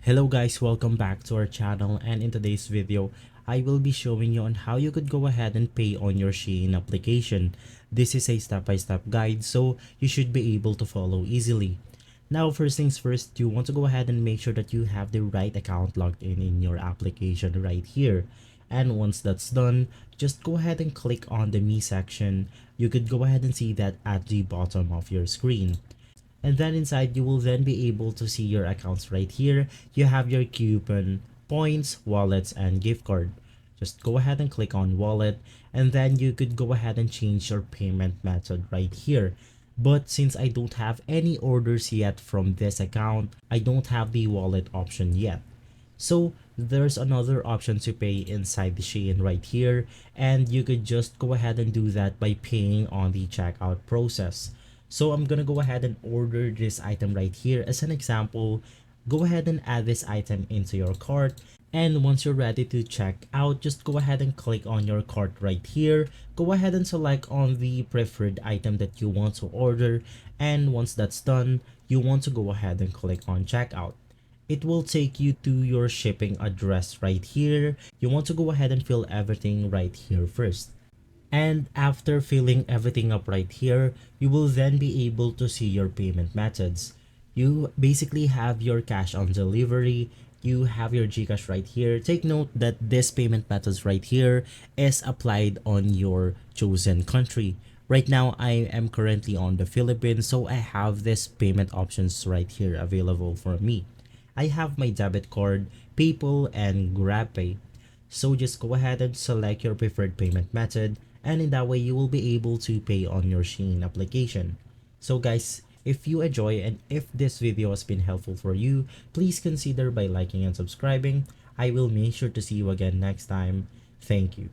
Hello guys, welcome back to our channel, and in today's video I will be showing you on how you could go ahead and pay on your Shein application. This is a step-by-step guide, so you should be able to follow easily. Now first things first, you want to go ahead and make sure that you have the right account logged in your application right here. And once that's done, just go ahead and click on the me section. You could go ahead and see that at the bottom of your screen. And then inside, you will then be able to see your accounts right here. You have your coupon, points, wallets, and gift card. Just go ahead and click on wallet, and then you could go ahead and change your payment method right here. But since I don't have any orders yet from this account, I don't have the wallet option yet. So there's another option to pay inside the Shein right here, and you could just go ahead and do that by paying on the checkout process. So I'm gonna go ahead and order this item right here. As an example, go ahead and add this item into your cart, and once you're ready to check out, just go ahead and click on your cart right here. Go ahead and select on the preferred item that you want to order, and once that's done, you want to go ahead and click on checkout. It will take you to your shipping address right here. You want to go ahead and fill everything right here first. And after filling everything up right here, you will then be able to see your payment methods. You basically have your cash on delivery, you have your GCash right here. Take note that this payment methods right here is applied on your chosen country. Right now, I am currently on the Philippines, so I have this payment options right here available for me. I have my debit card, PayPal, and GrabPay. So just go ahead and select your preferred payment method, and in that way you will be able to pay on your Shein application. So guys, if you enjoy and if this video has been helpful for you, please consider by liking and subscribing. I will make sure to see you again next time. Thank you.